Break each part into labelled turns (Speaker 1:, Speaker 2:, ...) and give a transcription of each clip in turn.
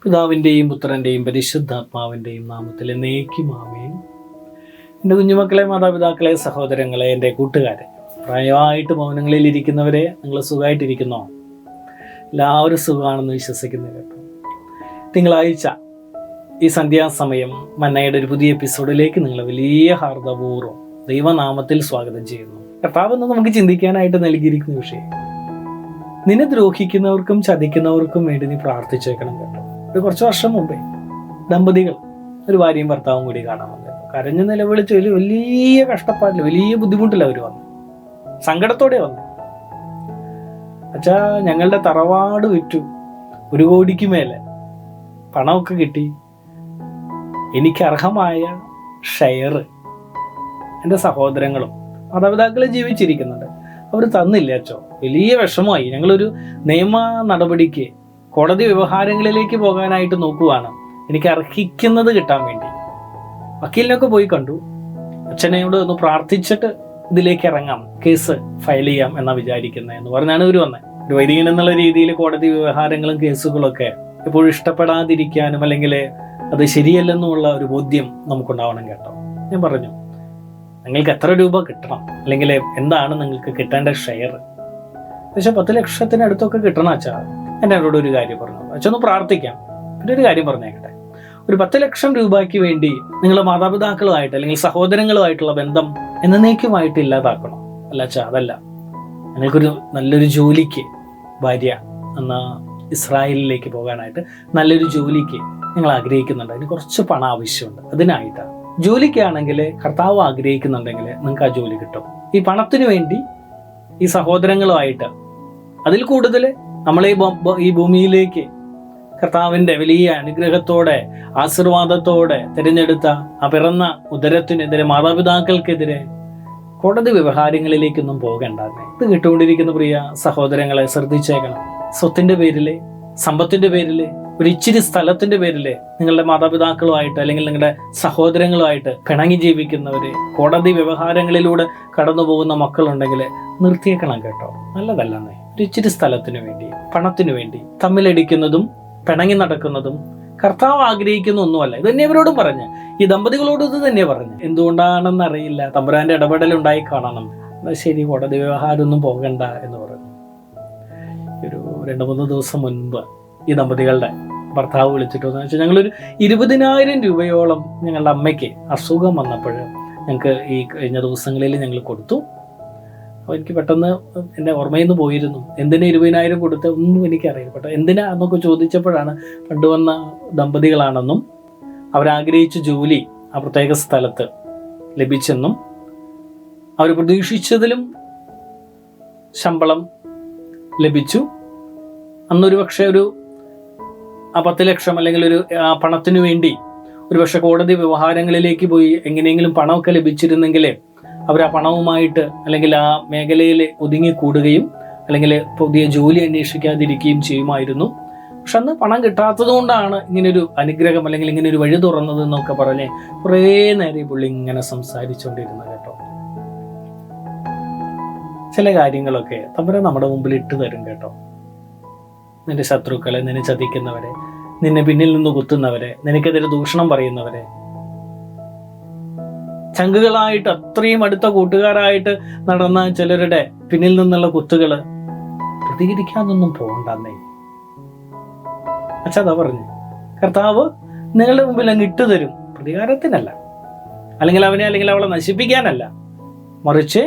Speaker 1: പിതാവിൻ്റെയും പുത്രൻ്റെയും പരിശുദ്ധാത്മാവിൻ്റെയും നാമത്തിൽ എന്നേക്കും ആമേൻ. എൻ്റെ കുഞ്ഞുമക്കളെ, മാതാപിതാക്കളെ, സഹോദരങ്ങളെ, എൻ്റെ കൂട്ടുകാരെ, പ്രായമായിട്ട് ഭവനങ്ങളിൽ ഇരിക്കുന്നവരെ, നിങ്ങൾ സുഖമായിട്ടിരിക്കുന്നോ? എല്ലാവരും സുഖമാണെന്ന് വിശ്വസിക്കുന്നു കേട്ടോ. തിങ്കളാഴ്ച ഈ സന്ധ്യാസമയം മന്നയുടെ ഒരു പുതിയ എപ്പിസോഡിലേക്ക് നിങ്ങൾ വലിയ ഹാർദപൂർവ്വം ദൈവനാമത്തിൽ സ്വാഗതം ചെയ്യുന്നു. കർത്താവെന്ന് നമുക്ക് ചിന്തിക്കാനായിട്ട് നൽകിയിരിക്കുന്ന വിഷയം, നിന്നെ ദ്രോഹിക്കുന്നവർക്കും ചതിക്കുന്നവർക്കും വേണ്ടി നീ പ്രാർത്ഥിച്ചേക്കണം കേട്ടോ. ഒരു കുറച്ച് വർഷം മുമ്പേ ദമ്പതികൾ, ഒരു ഭാര്യയും ഭർത്താവും കൂടി കാണാൻ വന്നു. കരഞ്ഞു നിലവിളിച്ച് വലിയ കഷ്ടപ്പാടില്ല, വലിയ ബുദ്ധിമുട്ടില്ല അവർ വന്നു, സങ്കടത്തോടെ വന്നു. അച്ഛാ, ഞങ്ങളുടെ തറവാട് വിറ്റു, 1 കോടിക്ക് മേലെ പണമൊക്കെ കിട്ടി, എനിക്ക് അർഹമായ ഷെയർ എൻ്റെ സഹോദരങ്ങളും മാതാപിതാക്കളെ ജീവിച്ചിരിക്കുന്നുണ്ട്, അവർ തന്നില്ല അച്ചോ. വലിയ വിഷമമായി. ഞങ്ങളൊരു നിയമ നടപടിക്ക്, കോടതി വ്യവഹാരങ്ങളിലേക്ക് പോകാനായിട്ട് നോക്കുവാണ്, എനിക്ക് അർഹിക്കുന്നത് കിട്ടാൻ വേണ്ടി. വക്കീലിനൊക്കെ പോയി കണ്ടു. അച്ഛനോട് ഒന്ന് പ്രാർത്ഥിച്ചിട്ട് ഇതിലേക്ക് ഇറങ്ങാം, കേസ് ഫയൽ ചെയ്യാം എന്നാ വിചാരിക്കുന്നത് എന്ന് പറഞ്ഞാണ് ഇവർ വന്നത്. ഒരു വൈദികൻ എന്നുള്ള രീതിയിൽ കോടതി വ്യവഹാരങ്ങളും കേസുകളൊക്കെ എപ്പോഴും ഇഷ്ടപ്പെടാതിരിക്കാനും അല്ലെങ്കിൽ അത് ശരിയല്ലെന്നുമുള്ള ഒരു ബോധ്യം നമുക്കുണ്ടാവണം കേട്ടോ. ഞാൻ പറഞ്ഞു, നിങ്ങൾക്ക് എത്ര രൂപ കിട്ടണം, അല്ലെങ്കിൽ എന്താണ് നിങ്ങൾക്ക് കിട്ടേണ്ട ഷെയർ? പക്ഷെ 10 ലക്ഷത്തിനടുത്തൊക്കെ കിട്ടണം അച്ഛാ. എൻ്റെ അവരോട് ഒരു കാര്യം പറഞ്ഞു, അച്ഛൻ ഒന്ന് പ്രാർത്ഥിക്കാം. പിന്നെ ഒരു കാര്യം പറഞ്ഞേക്കട്ടെ, ഒരു 10 ലക്ഷം രൂപയ്ക്ക് വേണ്ടി നിങ്ങളുടെ മാതാപിതാക്കളുമായിട്ട് അല്ലെങ്കിൽ സഹോദരങ്ങളുമായിട്ടുള്ള ബന്ധം എന്നേക്കുമായിട്ട് ഇല്ലാതാക്കണം. അല്ല അച്ഛാ, അതല്ല. നിങ്ങൾക്കൊരു നല്ലൊരു ജോലിക്ക്, ഭാര്യ എന്ന ഇസ്രായേലിലേക്ക് പോകാനായിട്ട് നല്ലൊരു ജോലിക്ക് നിങ്ങൾ ആഗ്രഹിക്കുന്നുണ്ട്, അതിന് കുറച്ച് പണം ആവശ്യമുണ്ട്. അതിനായിട്ടാണ്. ജോലിക്കാണെങ്കിൽ കർത്താവ് ആഗ്രഹിക്കുന്നുണ്ടെങ്കിൽ നിങ്ങൾക്ക് ആ ജോലി കിട്ടും. ഈ പണത്തിന് വേണ്ടി ഈ സഹോദരങ്ങളുമായിട്ട്, അതിൽ കൂടുതൽ നമ്മളെ ഈ ഭൂമിയിലേക്ക് കർത്താവിൻ്റെ വലിയ അനുഗ്രഹത്തോടെ ആശീർവാദത്തോടെ തിരഞ്ഞെടുത്ത ആ പിറന്ന ഉദരത്തിനെതിരെ, മാതാപിതാക്കൾക്കെതിരെ കോടതി വ്യവഹാരങ്ങളിലേക്കൊന്നും പോകണ്ടെന്നേ. ഇത് കേട്ടുകൊണ്ടിരിക്കുന്ന പ്രിയ സഹോദരങ്ങളെ ശ്രദ്ധിച്ചേക്കണം. സ്വത്തിൻ്റെ പേരിൽ, സമ്പത്തിൻ്റെ പേരിൽ, ഒരു ഇച്ചിരി സ്ഥലത്തിന്റെ പേരില് നിങ്ങളുടെ മാതാപിതാക്കളുമായിട്ട് അല്ലെങ്കിൽ നിങ്ങളുടെ സഹോദരങ്ങളുമായിട്ട് പിണങ്ങി ജീവിക്കുന്നവര്, കോടതി വ്യവഹാരങ്ങളിലൂടെ കടന്നു പോകുന്ന മക്കളുണ്ടെങ്കിൽ നിർത്തിയേക്കണം കേട്ടോ. നല്ലതല്ലെന്നേ. ഒരു ഇച്ചിരി സ്ഥലത്തിനു വേണ്ടി, പണത്തിനു വേണ്ടി തമ്മിലടിക്കുന്നതും പിണങ്ങി നടക്കുന്നതും കർത്താവ് ആഗ്രഹിക്കുന്ന ഒന്നുമല്ല. ഇത് തന്നെ ഇവരോടും പറഞ്ഞ്, ഈ ദമ്പതികളോടും ഇത് തന്നെ പറഞ്ഞ്. എന്തുകൊണ്ടാണെന്ന് അറിയില്ല, തമ്പുരാന്റെ ഇടപെടലുണ്ടായി കാണണം. ശരി, കോടതി വ്യവഹാരമൊന്നും പോകണ്ട എന്ന് പറഞ്ഞു. ഒരു 2-3 ദിവസം മുൻപ് ഈ ദമ്പതികളുടെ ഭർത്താവ് വിളിച്ചിട്ട് എന്ന് വെച്ചാൽ, ഞങ്ങളൊരു 20,000 രൂപയോളം ഞങ്ങളുടെ അമ്മയ്ക്ക് അസുഖം വന്നപ്പോൾ ഞങ്ങൾക്ക് ഈ കഴിഞ്ഞ ദിവസങ്ങളിൽ ഞങ്ങൾ കൊടുത്തു. അപ്പോൾ എനിക്ക് പെട്ടെന്ന് എൻ്റെ ഓർമ്മയിൽ നിന്ന് പോയിരുന്നു, എന്തിനാ 20,000 കൊടുത്ത് ഒന്നും എനിക്കറിയില്ല. പെട്ടെന്ന് എന്തിനാ എന്നൊക്കെ ചോദിച്ചപ്പോഴാണ് കണ്ടുവന്ന ദമ്പതികളാണെന്നും അവരാഗ്രഹിച്ച ജോലി ആ പ്രത്യേക സ്ഥലത്ത് ലഭിച്ചെന്നും അവർ പ്രതീക്ഷിച്ചതിലും ശമ്പളം ലഭിച്ചു. അന്നൊരു പക്ഷേ ആ 10 ലക്ഷം അല്ലെങ്കിൽ പണത്തിനു വേണ്ടി ഒരുപക്ഷെ കോടതി വ്യവഹാരങ്ങളിലേക്ക് പോയി എങ്ങനെയെങ്കിലും പണമൊക്കെ ലഭിച്ചിരുന്നെങ്കിൽ അവർ ആ പണവുമായിട്ട് അല്ലെങ്കിൽ ആ മേഖലയിൽ ഒതുങ്ങിക്കൂടുകയും അല്ലെങ്കിൽ പുതിയ ജോലി അന്വേഷിക്കാതിരിക്കുകയും ചെയ്യുമായിരുന്നു. പക്ഷെ അന്ന് പണം കിട്ടാത്തത് കൊണ്ടാണ് ഇങ്ങനൊരു അനുഗ്രഹം അല്ലെങ്കിൽ ഇങ്ങനെ ഒരു വഴി തുറന്നത് എന്നൊക്കെ പറഞ്ഞ് കുറേ നേരം പുള്ളി ഇങ്ങനെ സംസാരിച്ചുകൊണ്ടിരുന്നത് കേട്ടോ. ചില കാര്യങ്ങളൊക്കെ തമ്പുരാൻ നമ്മുടെ മുമ്പിൽ ഇട്ട് തരും കേട്ടോ. നിന്റെ ശത്രുക്കളെ, നിന്നെ ചതിക്കുന്നവരെ, നിന്നെ പിന്നിൽ നിന്ന് കുത്തുന്നവരെ, നിനക്കെതിരെ ദൂഷണം പറയുന്നവരെ, ചങ്കുകളായിട്ട് അത്രയും അടുത്ത കൂട്ടുകാരായിട്ട് നടന്ന ചിലരുടെ പിന്നിൽ നിന്നുള്ള കുത്തുകള് പ്രതികരിക്കാനൊന്നും പോകണ്ടെന്നേ. അച്ഛാ, അതാ പറഞ്ഞു, കർത്താവ് നിങ്ങളുടെ മുമ്പിൽ അങ്ങ് ഇട്ടു തരും. പ്രതികാരത്തിനല്ല, അല്ലെങ്കിൽ അവനെ അല്ലെങ്കിൽ അവളെ നശിപ്പിക്കാനല്ല, മറിച്ച്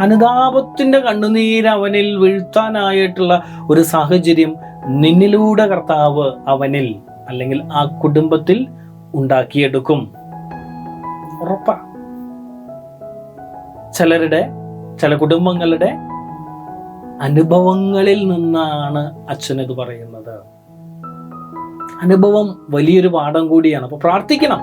Speaker 1: അനുതാപത്തിന്റെ കണ്ണുനീര് അവനിൽ വീഴ്ത്താനായിട്ടുള്ള ഒരു സാഹചര്യം നിന്നിലൂടെ കർത്താവ് അവനിൽ അല്ലെങ്കിൽ ആ കുടുംബത്തിൽ ഉണ്ടാക്കിയെടുക്കും. ഉറപ്പാ. ചില കുടുംബങ്ങളുടെ അനുഭവങ്ങളിൽ നിന്നാണ് അച്ഛനത് പറയുന്നത്. അനുഭവം വലിയൊരു പാഠം കൂടിയാണ്. അപ്പൊ പ്രാർത്ഥിക്കണം,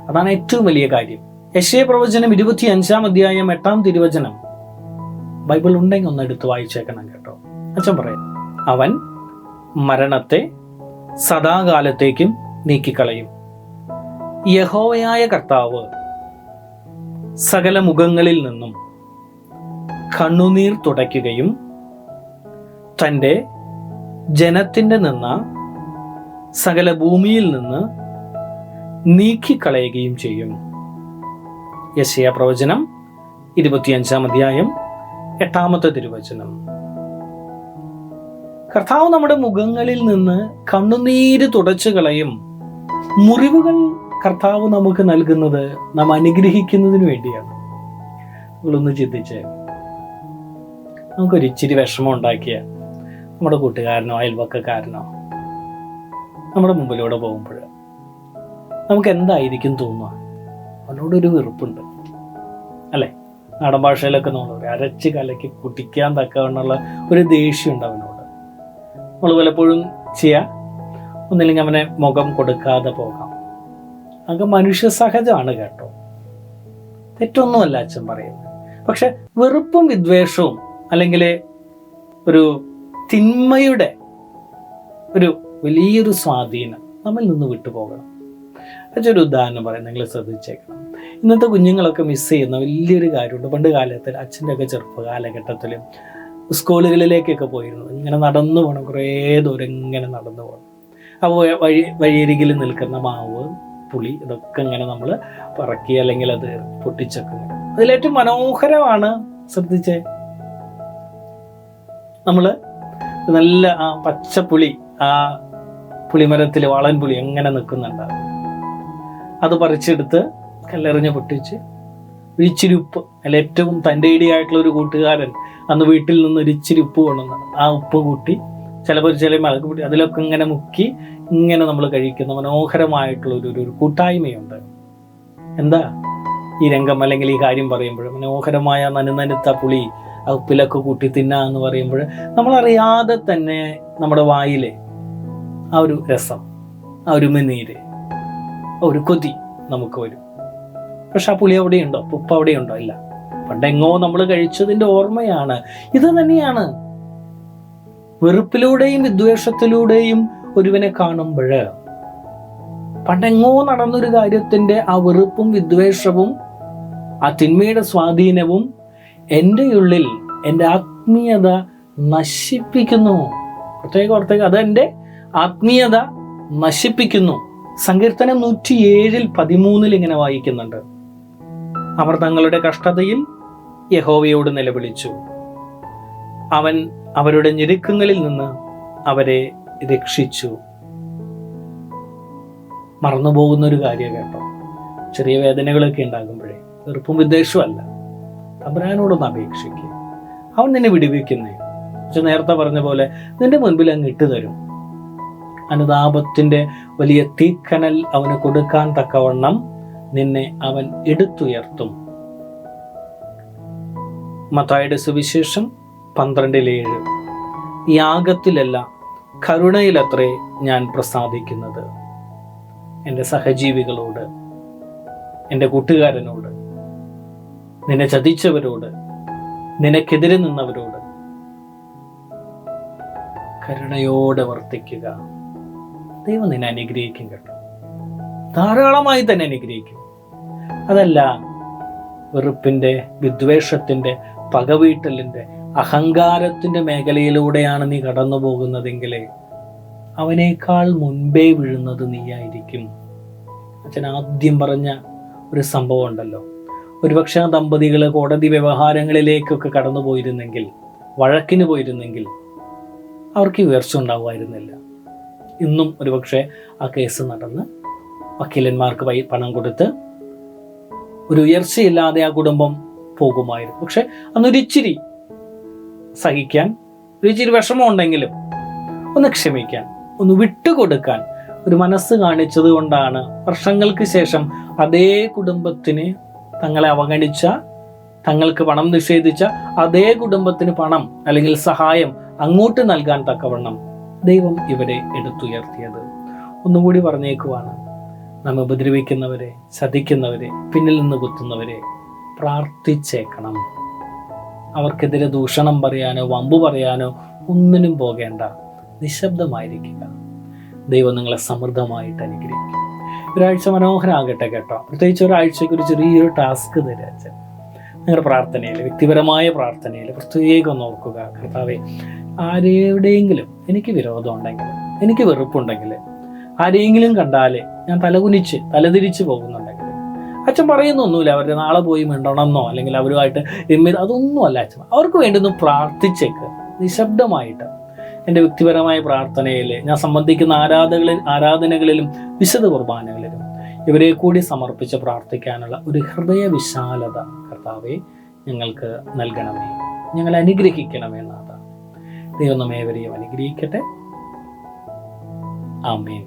Speaker 1: അതാണ് ഏറ്റവും വലിയ കാര്യം. യെശയ്യാ പ്രവചനം 25-ാം അധ്യായം 8-ാം തിരുവചനം ബൈബിൾ ഉണ്ടെങ്കിൽ ഒന്ന് എടുത്ത് വായിച്ചേക്കണം കേട്ടോ. അച്ഛൻ പറയും, അവൻ മരണത്തെ സദാകാലത്തേക്കും നീക്കിക്കളയും. യഹോവയായ കർത്താവ് സകല മുഖങ്ങളിൽ നിന്നും കണ്ണുനീർ തുടയ്ക്കുകയും തൻ്റെ ജനത്തിൻ്റെ നിന്ന സകല ഭൂമിയിൽ നിന്ന് നീക്കിക്കളയുകയും ചെയ്യും. യെശയ്യാ പ്രവചനം 25 അധ്യായം 8 തിരുവചനം. കർത്താവ് നമ്മുടെ മുഖങ്ങളിൽ നിന്ന് കണ്ണുനീര് തുടച്ചു കളയും. മുറിവുകൾ കർത്താവ് നമുക്ക് നൽകുന്നത് നാം അനുഗ്രഹിക്കുന്നതിന് വേണ്ടിയാണ്. നിങ്ങളൊന്ന് ചിന്തിച്ചേ, നമുക്കൊരിച്ചിരി വിഷമം ഉണ്ടാക്കിയ നമ്മുടെ കൂട്ടുകാരനോ അയൽവക്കക്കാരനോ നമ്മുടെ മുമ്പിലൂടെ പോകുമ്പോൾ നമുക്ക് എന്തായിരിക്കും തോന്നുക? അവനോടൊരു വെറുപ്പുണ്ട് അല്ലേ? നാടൻ ഭാഷയിലൊക്കെ നമ്മൾ പറയും, അരച്ച് കലക്കി കുട്ടിക്കാൻ തക്കവണ്ണുള്ള ഒരു ദേഷ്യമുണ്ട് അവനോട്. നമ്മൾ പലപ്പോഴും ചെയ്യാം, ഒന്നില്ലെങ്കിൽ അവനെ മുഖം കൊടുക്കാതെ പോകാം. അതൊക്കെ മനുഷ്യ സഹജമാണ് കേട്ടോ, തെറ്റൊന്നുമല്ല അച്ഛൻ പറയുന്നത്. പക്ഷെ വെറുപ്പും വിദ്വേഷവും അല്ലെങ്കിൽ ഒരു തിന്മയുടെ ഒരു വലിയൊരു സ്വാധീനം നമ്മിൽ നിന്ന് വിട്ടുപോകണം. അച്ഛനൊരു ഉദാഹരണം പറയാം, നിങ്ങൾ ശ്രദ്ധിച്ചേക്കണം. ഇന്നത്തെ കുഞ്ഞുങ്ങളൊക്കെ മിസ് ചെയ്യുന്ന വലിയൊരു കാര്യമുണ്ട്. പണ്ട് കാലത്തിൽ അച്ഛൻ്റെ ഒക്കെ ചെറുപ്പ കാലഘട്ടത്തിൽ സ്കൂളുകളിലേക്കൊക്കെ പോയിരുന്നു. ഇങ്ങനെ നടന്നു പോകണം, കുറേ ദൂരം ഇങ്ങനെ നടന്നു പോകണം. അപ്പോൾ വഴിയരികിൽ നിൽക്കുന്ന മാവ്, പുളി, ഇതൊക്കെ ഇങ്ങനെ നമ്മൾ പറക്കി അല്ലെങ്കിൽ അത് പൊട്ടിച്ചൊക്കെ. അതിലേറ്റവും മനോഹരമാണ്, ശ്രദ്ധിച്ചേ, നമ്മൾ നല്ല ആ പച്ചപ്പുളി, ആ പുളിമരത്തിൽ വാളൻ പുളി എങ്ങനെ നിൽക്കുന്നുണ്ടാവും. അത് പറിച്ചെടുത്ത് കല്ലെറിഞ്ഞ് പൊട്ടിച്ച് ഒരിച്ചിരി ഉപ്പ്, അതിൽ ഏറ്റവും തൻ്റെ ഇടിയായിട്ടുള്ള ഒരു കൂട്ടുകാരൻ അന്ന് വീട്ടിൽ നിന്ന് ഒരിച്ചിരി ഉപ്പ് കൊണ്ടുവന്നാണ്. ആ ഉപ്പ് കൂട്ടി ചിലപ്പോൾ ചില മുളക് പൊടി അതിലൊക്കെ ഇങ്ങനെ മുക്കി ഇങ്ങനെ നമ്മൾ കഴിക്കുന്ന മനോഹരമായിട്ടുള്ള ഒരു കൂട്ടായ്മയുണ്ട്. എന്താ ഈ രംഗം അല്ലെങ്കിൽ ഈ കാര്യം പറയുമ്പോൾ മനോഹരമായ നനുനനുത്ത പുളി ആ ഉപ്പിലൊക്കെ കൂട്ടി തിന്നുക എന്ന് പറയുമ്പോൾ നമ്മളറിയാതെ തന്നെ നമ്മുടെ വായിലെ ആ ഒരു രസം, ആ ഒരു ഉമിനീര്, ഒരു കൊതി നമുക്ക് വരും. പക്ഷെ ആ പുളി അവിടെയുണ്ടോ? ഉപ്പ് അവിടെയുണ്ടോ? ഇല്ല. പണ്ടെങ്ങോ നമ്മൾ കഴിച്ചതിൻ്റെ ഓർമ്മയാണ്. ഇത് തന്നെയാണ് വെറുപ്പിലൂടെയും വിദ്വേഷത്തിലൂടെയും ഒരുവനെ കാണുമ്പോൾ പണ്ടെങ്ങോ നടന്നൊരു കാര്യത്തിൻ്റെ ആ വെറുപ്പും വിദ്വേഷവും ആ തിന്മയുടെ സ്വാധീനവും എൻ്റെ ഉള്ളിൽ എൻ്റെ ആത്മീയത നശിപ്പിക്കുന്നു. പ്രത്യേക അതെൻ്റെ ആത്മീയത നശിപ്പിക്കുന്നു. സങ്കീർത്തനം 107:13 ഇങ്ങനെ വായിക്കുന്നുണ്ട്, അവർ തങ്ങളുടെ കഷ്ടതയിൽ യഹോവയോട് നിലവിളിച്ചു, അവൻ അവരുടെ ഞെരുക്കങ്ങളിൽ നിന്ന് അവരെ രക്ഷിച്ചു. മറന്നുപോകുന്ന ഒരു കാര്യം കേട്ടോ, ചെറിയ വേദനകളൊക്കെ ഉണ്ടാകുമ്പോഴേ വെറുപ്പും വിദ്വേഷവും അല്ല, തമ്പുരാനോടൊന്ന് അപേക്ഷിക്കുക, അവൻ നിന്നെ വിടുവിക്കുന്നേ. പക്ഷെ നേരത്തെ പറഞ്ഞ പോലെ നിന്റെ മുൻപിൽ അങ്ങ് ഇട്ടു തരും. അനുതാപത്തിൻ്റെ വലിയ തീക്കനൽ അവന് കൊടുക്കാൻ തക്കവണ്ണം നിന്നെ അവൻ എടുത്തുയർത്തും. മത്തായിയുടെ സുവിശേഷം 12:7, യാഗത്തിലല്ല കരുണയിലത്രേ ഞാൻ പ്രസാദിക്കുന്നത്. എൻ്റെ സഹജീവികളോട്, എൻ്റെ കൂട്ടുകാരനോട്, നിന്നെ ചതിച്ചവരോട്, നിനക്കെതിരെ നിന്നവരോട് കരുണയോടെ വർത്തിക്കുക. ദൈവം നിന്നെ അനുഗ്രഹിക്കും കേട്ടോ, ധാരാളമായി തന്നെ അനുഗ്രഹിക്കും. അതല്ല വെറുപ്പിൻ്റെ, വിദ്വേഷത്തിൻ്റെ, പകവീട്ടലിൻ്റെ, അഹങ്കാരത്തിൻ്റെ മേഖലയിലൂടെയാണ് നീ കടന്നു പോകുന്നതെങ്കിൽ അവനേക്കാൾ മുൻപേ വീഴുന്നത് നീയായിരിക്കും. അച്ഛൻ ആദ്യം പറഞ്ഞ ഒരു സംഭവം ഉണ്ടല്ലോ, ഒരുപക്ഷെ ദമ്പതികൾ കോടതി വ്യവഹാരങ്ങളിലേക്കൊക്കെ കടന്നു പോയിരുന്നെങ്കിൽ, വഴക്കിന് പോയിരുന്നെങ്കിൽ അവർക്ക് ഉയർച്ച ഉണ്ടാവുമായിരുന്നില്ല. ഇന്നും ഒരുപക്ഷെ ആ കേസ് നടന്ന് വക്കീലന്മാർക്ക് പണം കൊടുത്ത് ഒരു ഉയർച്ചയില്ലാതെ ആ കുടുംബം പോകുമായിരുന്നു. പക്ഷെ അന്നൊരിച്ചിരി സഹിക്കാൻ, ഒരിച്ചിരി വിഷമം ഉണ്ടെങ്കിലും ഒന്ന് ക്ഷമിക്കാൻ, ഒന്ന് വിട്ടുകൊടുക്കാൻ ഒരു മനസ്സ് കാണിച്ചത് കൊണ്ടാണ് വർഷങ്ങൾക്ക് ശേഷം അതേ കുടുംബത്തിന് തങ്ങളെ അവഗണിച്ച, തങ്ങൾക്ക് പണം നിഷേധിച്ച അതേ കുടുംബത്തിന് പണം അല്ലെങ്കിൽ സഹായം അങ്ങോട്ട് നൽകാൻ തക്കവണ്ണം ദൈവം ഇവരെ എടുത്തുയർത്തിയത്. ഒന്നുകൂടി പറഞ്ഞേക്കുവാണ്, നാം ഉപദ്രവിക്കുന്നവരെ, ചതിക്കുന്നവരെ, പിന്നിൽ നിന്ന് കുത്തുന്നവരെ പ്രാർത്ഥിച്ചേക്കണം. അവർക്കെതിരെ ദൂഷണം പറയാനോ വമ്പു പറയാനോ ഒന്നിനും പോകേണ്ട, നിശബ്ദമായിരിക്കുക. ദൈവം നിങ്ങളെ സമൃദ്ധമായിട്ട് അനുഗ്രഹിക്കും. ഒരാഴ്ച മനോഹരമാകട്ടെ കേട്ടോ. പ്രത്യേകിച്ച് ഒരാഴ്ചയ്ക്ക് ഒരു ചെറിയൊരു ടാസ്ക് തരാ അച്ഛൻ. നിങ്ങളുടെ പ്രാർത്ഥനയിൽ, വ്യക്തിപരമായ പ്രാർത്ഥനയിൽ പ്രത്യേകം ഓർക്കുക, കർത്താവേ, ആരെവിടെയെങ്കിലും എനിക്ക് വിരോധം ഉണ്ടെങ്കിൽ, എനിക്ക് വെറുപ്പുണ്ടെങ്കിൽ ആരെങ്കിലും കണ്ടാൽ ഞാൻ തലതിരിച്ച് പോകുന്നുണ്ടെങ്കിൽ അച്ഛൻ പറയുന്നൊന്നുമില്ല അവരുടെ നാളെ പോയി മിണ്ടണമെന്നോ അല്ലെങ്കിൽ അവരുമായിട്ട് അതൊന്നുമല്ല അച്ഛൻ. അവർക്ക് വേണ്ടി ഒന്ന് പ്രാർത്ഥിച്ചേക്ക് നിശബ്ദമായിട്ട്. എൻ്റെ വ്യക്തിപരമായ പ്രാർത്ഥനയിൽ ഞാൻ സംബന്ധിക്കുന്ന ആരാധനകളിലും വിശുദ്ധ കുർബാനകളിലും ഇവരെ കൂടി സമർപ്പിച്ച് പ്രാർത്ഥിക്കാനുള്ള ഒരു ഹൃദയ വിശാലത കർത്താവെ ഞങ്ങൾക്ക് നൽകണമേ, ഞങ്ങളെ അനുഗ്രഹിക്കണമേ നാഥ. ദൈവം നമ്മേവരെയും അനുഗ്രഹിക്കട്ടെ. ആമേൻ.